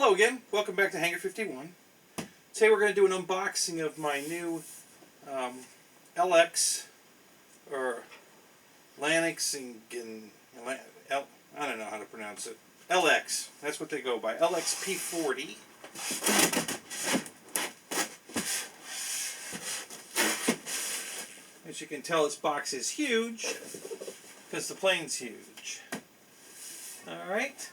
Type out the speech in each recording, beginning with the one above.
Hello again, welcome back to Hangar 51. Today we're going to do an unboxing of my new LX, or Lanix, I don't know how to pronounce it. LX, that's what they go by. LX P-40. As you can tell, this box is huge, because the plane's huge. Alright.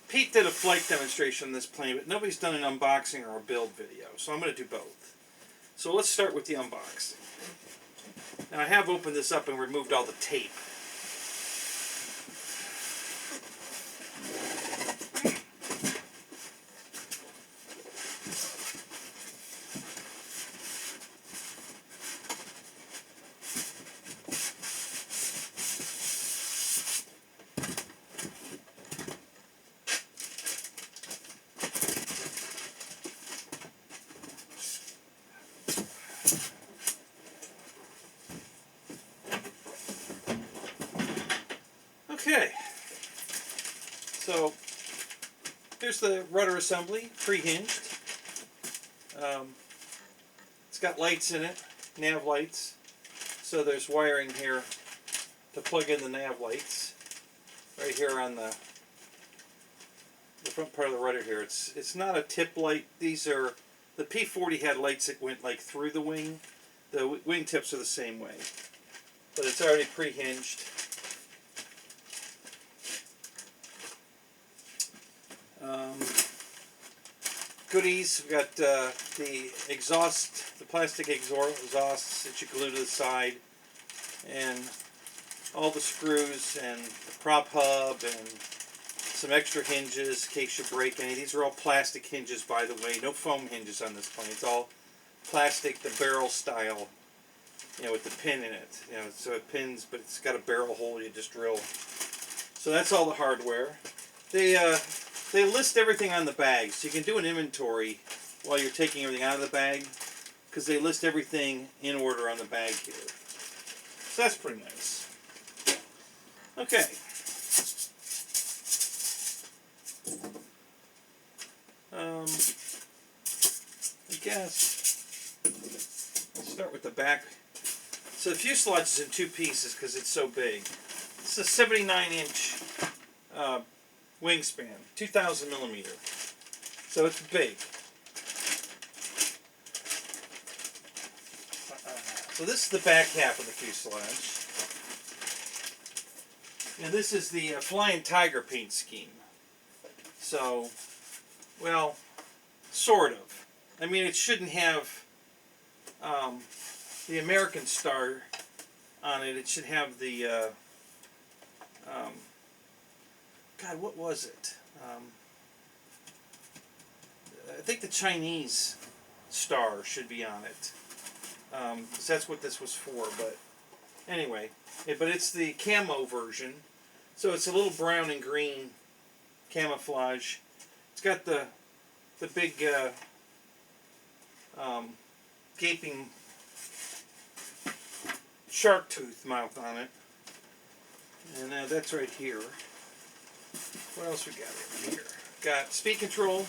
Pete did a flight demonstration on this plane, but nobody's done an unboxing or a build video, so I'm going to do both. So let's start with the unboxing. Now I have opened this up and removed all the tape. Okay, so here's the rudder assembly, pre-hinged. It's got lights in it, nav lights. So there's wiring here to plug in the nav lights. Right here on the front part of the rudder here. It's not a tip light. These are, the P-40 had lights that went like through the wing. The wing tips are the same way, but it's already pre-hinged. Goodies, we've got the exhaust, the plastic exhausts that you glue to the side, and all the screws and the prop hub and some extra hinges in case you break any. These are all plastic hinges, by the way, no foam hinges on this plane. It's all plastic, the barrel style, with the pin in it. So it pins, but it's got a barrel hole you just drill. So that's all the hardware. They list everything on the bag, so you can do an inventory while you're taking everything out of the bag, because they list everything in order on the bag here. So that's pretty nice. Okay. I guess let's start with the back. So the fuselage is in two pieces because it's so big. It's a 79-inch wingspan, 2,000 millimeter. So it's big. So this is the back half of the fuselage. And this is the Flying Tiger paint scheme. So, well, sort of. I mean, it shouldn't have the American star on it. It should have the God, what was it? I think the Chinese star should be on it. Because that's what this was for. But anyway, but it's the camo version. So it's a little brown and green camouflage. It's got the big gaping shark tooth mouth on it. And that's right here. What else we got in here? Got speed control.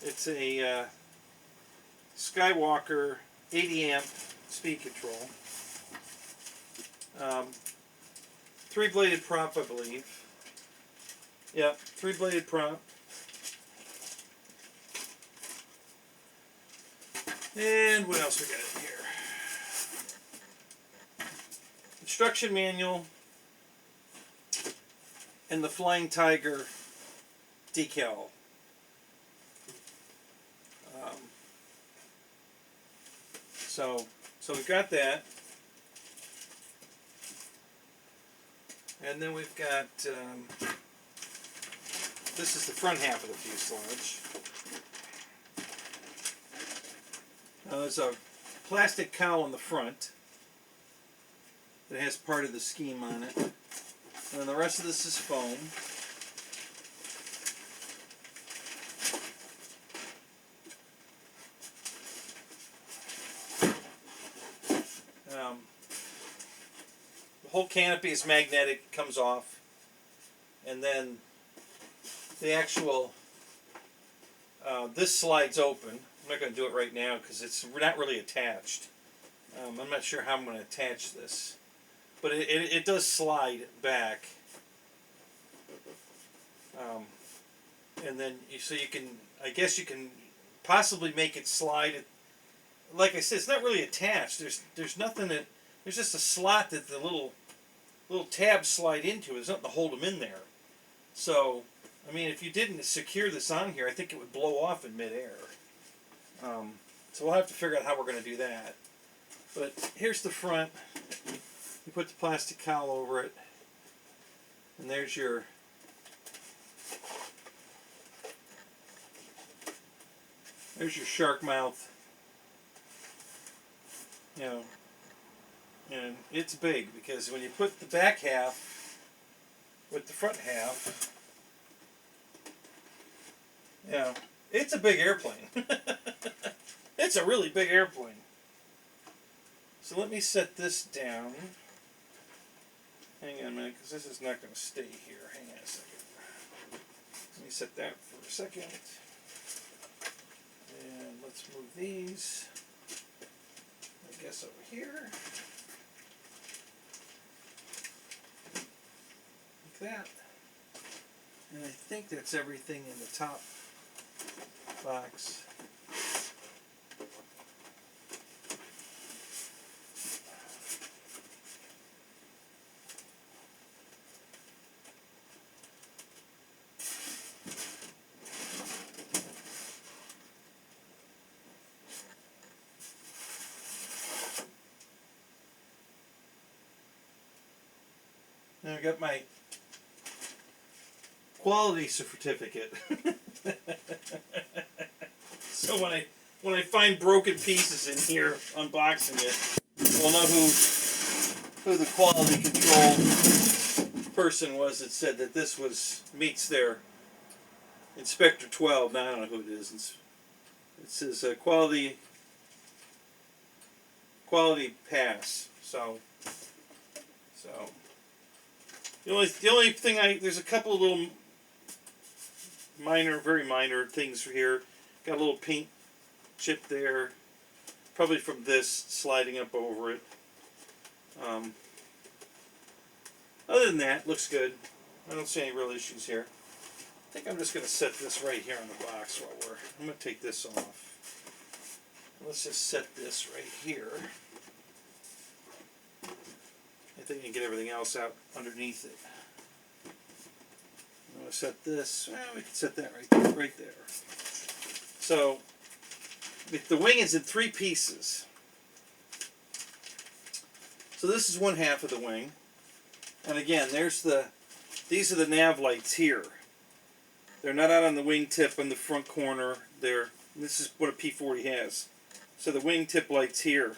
It's a Skywalker 80 amp speed control. 3-bladed prop, I believe. Yep, 3-bladed prop. And what else we got in here? Instruction manual. And the Flying Tiger decal. So we've got that. And then we've got, this is the front half of the fuselage. There's a plastic cowl on the front that has part of the scheme on it. And then the rest of this is foam. The whole canopy is magnetic, comes off. and then the actual, this slides open. I'm not going to do it right now because it's not really attached. I'm not sure how I'm going to attach this, but it does slide back. And then so you can, I guess you can possibly make it slide. Like I said, it's not really attached. There's nothing that, there's just a slot that the little tabs slide into. There's nothing to hold them in there. So, I mean, if you didn't secure this on here, I think it would blow off in midair. So we'll have to figure out how we're going to do that. But here's the front. You put the plastic cowl over it, and there's your shark mouth. You know, and it's big because when you put the back half with the front half, you know, it's a big airplane. It's a really big airplane. So let me set this down. Hang on a minute, because this is not going to stay here. Hang on a second. Let me set that for a second. And let's move these, I guess, over here. Like that. And I think that's everything in the top box. Now I got my quality certificate. So when I find broken pieces in here, unboxing it, we'll know who the quality control person was that said that this meets their Inspector 12. Now I don't know who it is. It says quality pass. So the only thing there's a couple of little very minor things here. Got a little paint chip there, probably from this sliding up over it. Other than that, looks good. I don't see any real issues here. I think I'm just going to set this right here on the box while I'm going to take this off. Let's just set this right here. I think I can get everything else out underneath it. I'm going to set this. Well, we can set that right there. So the wing is in 3 pieces. So this is one half of the wing, and again, these are the nav lights here. They're not out on the wingtip on the front corner. This is what a P-40 has. So the wingtip lights here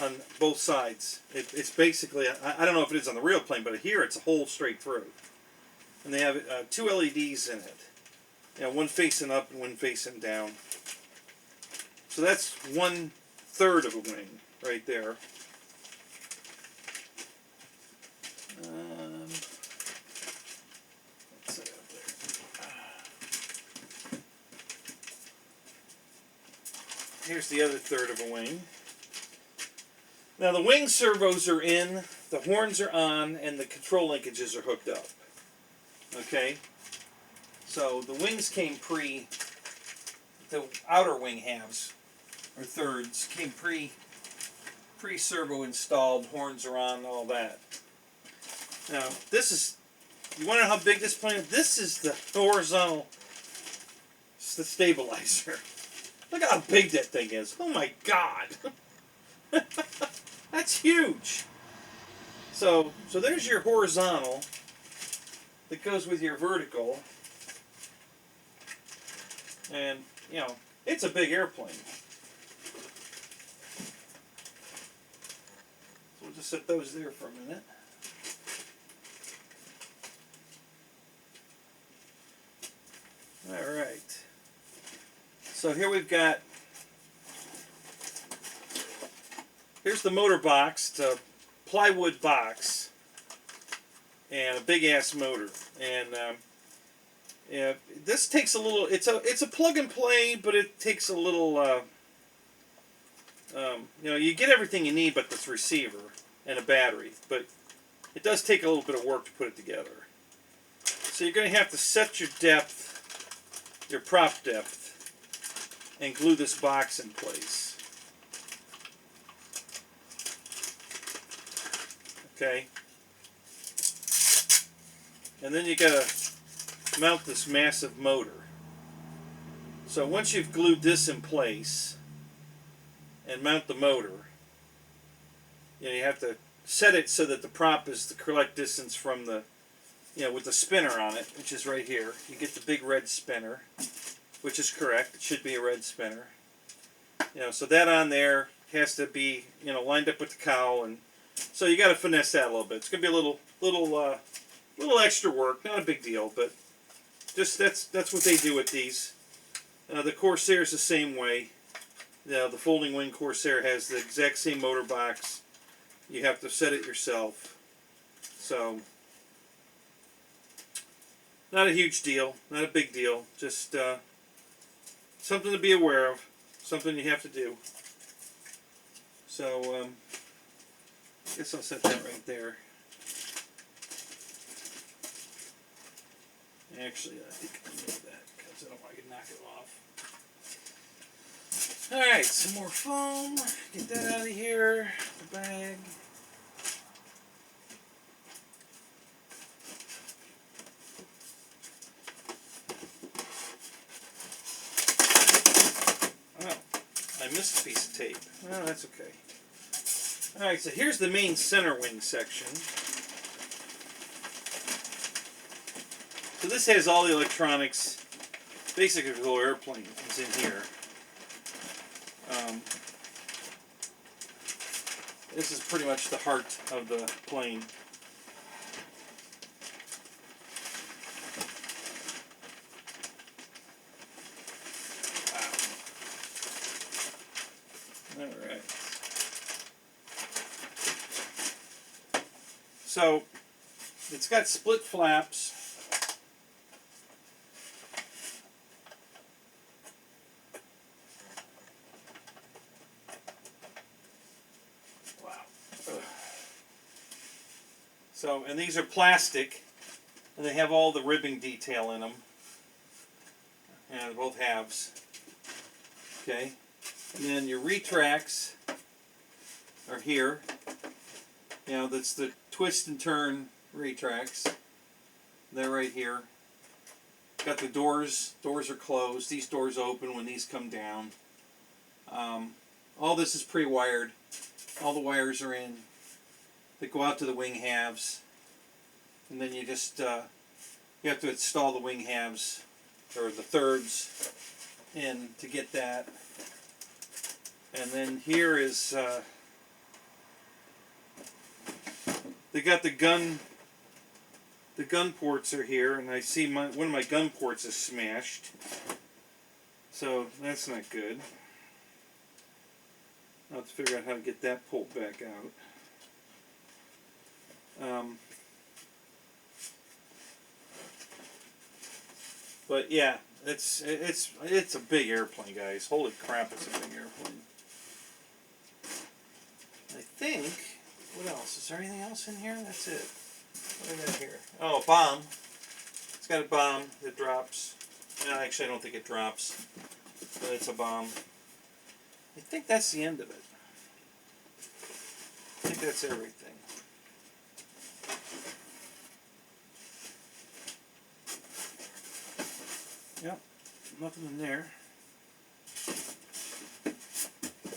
on both sides. It's basically, I don't know if it is on the real plane, but here it's a hole straight through. And they have 2 LEDs in it. You know, one facing up and one facing down. So that's 1/3 of a wing right there. Let's set it up there. Here's the other 1/3 of a wing. Now the wing servos are in, the horns are on, and the control linkages are hooked up. Okay? So the wings came the outer wing halves, or thirds, came pre-servo installed, horns are on, all that. Now this is, you want to know how big this plane is? This is the horizontal stabilizer. Look how big that thing is. Oh my God. That's huge. So there's your horizontal that goes with your vertical. And, you know, it's a big airplane. So we'll just set those there for a minute. All right. So here we've got, here's the motor box. It's a plywood box. and a big ass motor. And yeah, this takes a little. It's a plug and play, but it takes a little. You know, you get everything you need, but this receiver and a battery. But it does take a little bit of work to put it together. So you're going to have to set your depth, your prop depth, and glue this box in place. Okay. And then you got to mount this massive motor. So once you've glued this in place and mount the motor, you know, you have to set it so that the prop is the correct distance from the, you know, with the spinner on it, which is right here. You get the big red spinner, which is correct. It should be a red spinner. You know, so that on there has to be, you know, lined up with the cowl, and so you got to finesse that a little bit. It's gonna be a little extra work, not a big deal, but just that's what they do with these. The Corsair's the same way. The folding wing Corsair has the exact same motor box. You have to set it yourself. So, not a huge deal, not a big deal. Just something to be aware of, something you have to do. So, I guess I'll set that right there. Actually, I think I'll move that because I don't want to knock it off. Alright, some more foam. Get that out of here. The bag. Oh, I missed a piece of tape. Oh, that's okay. Alright, so here's the main center wing section. So this has all the electronics. Basically, the whole airplane is in here. This is pretty much the heart of the plane. Wow. Alright. So, it's got split flaps. So, and these are plastic, and they have all the ribbing detail in them, and both halves. Okay, and then your retracts are here. You know, that's the twist and turn retracts. They're right here. Got the doors. Doors are closed. These doors open when these come down. All this is pre-wired. All the wires are in. They go out to the wing halves, and then you just you have to install the wing halves or the thirds in to get that. And then here is they got the gun ports are here, and I see one of my gun ports is smashed, so that's not good. I'll have to figure out how to get that pulled back out. But yeah, it's a big airplane, guys. Holy crap, it's a big airplane. I think, what else? Is there anything else in here? That's it. What do I got here? Oh, a bomb. It's got a bomb that drops. No, actually, I don't think it drops, but it's a bomb. I think that's the end of it. I think that's everything. Yep, nothing in there.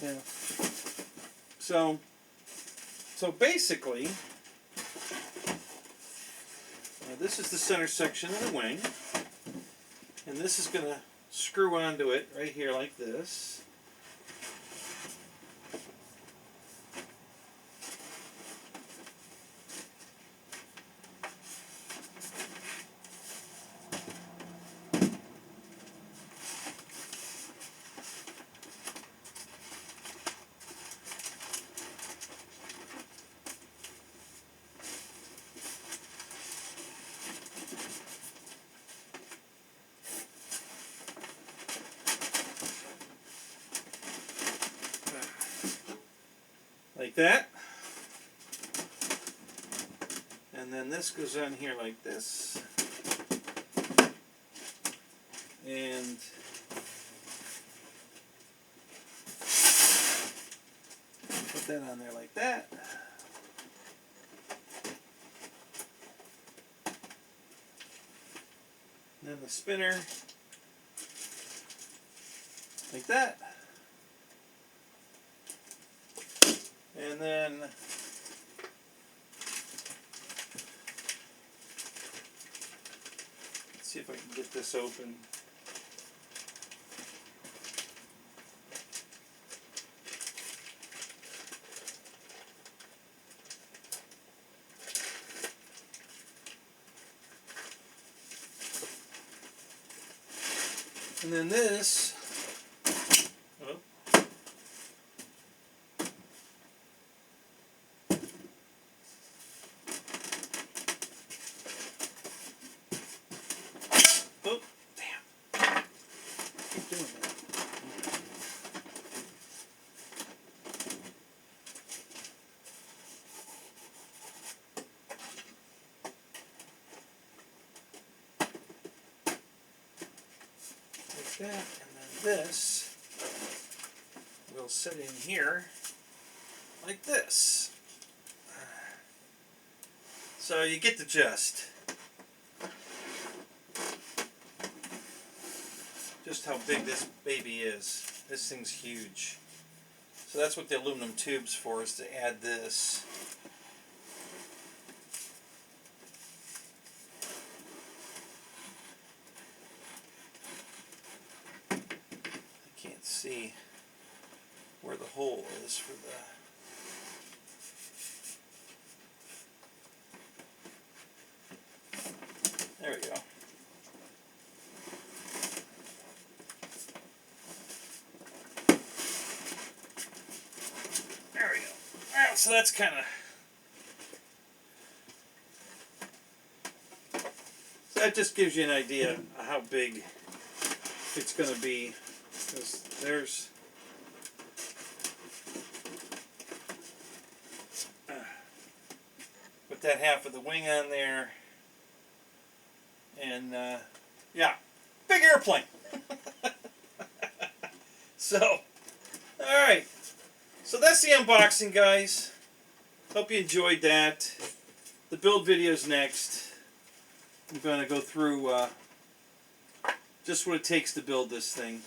Yeah. So basically, this is the center section of the wing, and this is going to screw onto it right here like this. like that. And then this goes on here like this. And put that on there like that. And then the spinner like that. And then let's see if I can get this open. And then this, oh, oh, damn, keep doing that. Like that, and then this will sit in here like this. So you get the gist. Just how big this baby is. This thing's huge. So that's what the aluminum tube's for, is to add this. I can't see where the hole is for the... There we go. There we go. Alright, so that's kind of... So that just gives you an idea of how big it's going to be. Because there's... put that half of the wing on there. And, yeah, big airplane. So, alright. So that's the unboxing, guys. Hope you enjoyed that. The build video's next. I'm going to go through just what it takes to build this thing.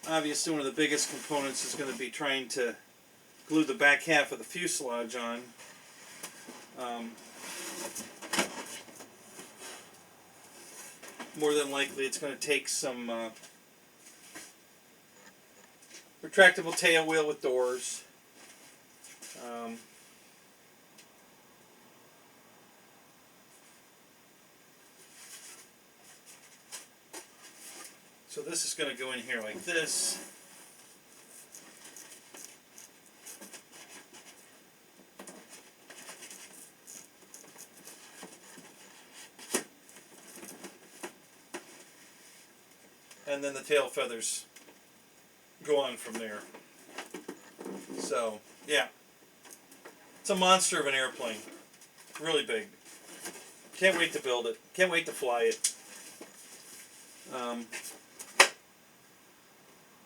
Obviously, one of the biggest components is going to be trying to glue the back half of the fuselage on. More than likely, it's going to take some retractable tail wheel with doors. So this is going to go in here like this. And then the tail feathers go on from there. So, yeah. It's a monster of an airplane. Really big. Can't wait to build it. Can't wait to fly it.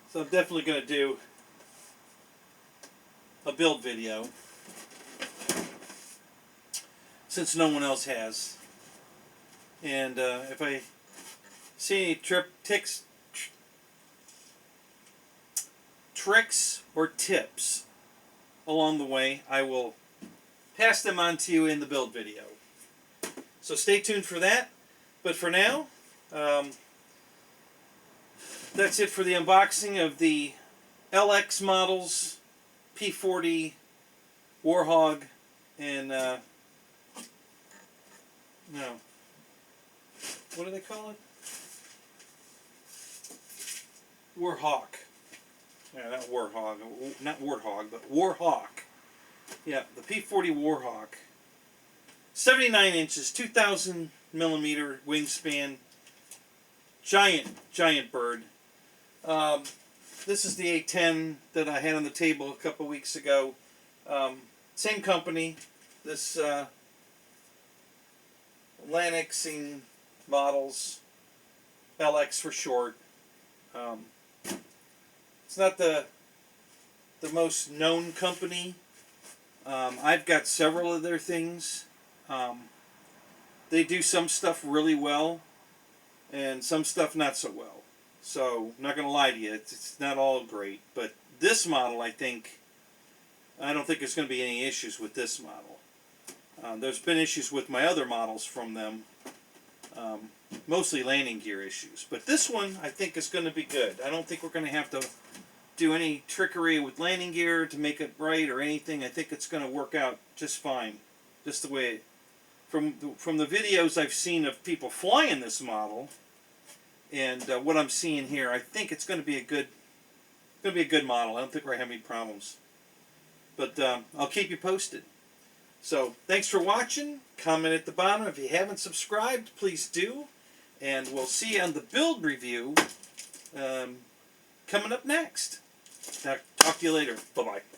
So I'm definitely going to do a build video, since no one else has. And if I see any tricks or tips along the way, I will pass them on to you in the build video. So stay tuned for that. But for now, that's it for the unboxing of the LX models, P-40, Warhog, and no, what do they call it? Warhawk. Yeah, not Warhog, not Warthog, but Warhawk. Yeah, the P-40 Warhawk. 79 inches, 2,000 millimeter wingspan. Giant bird. this is the A10 that I had on the table a couple weeks ago. Same company. This Lanexing models, LX for short. It's not the most known company. I've got several of their things. They do some stuff really well, and some stuff not so well. So, I'm not going to lie to you, it's not all great. But this model, I don't think there's going to be any issues with this model. There's been issues with my other models from them, mostly landing gear issues. But this one, I think, is going to be good. I don't think we're going to have to do any trickery with landing gear to make it right or anything. I think it's going to work out just fine, just the way. From the videos I've seen of people flying this model, and what I'm seeing here, I think it's going to be a good model. I don't think we're going to have any problems. But I'll keep you posted. So, thanks for watching. Comment at the bottom. If you haven't subscribed, please do. And we'll see you on the build review coming up next. Talk to you later. Bye-bye.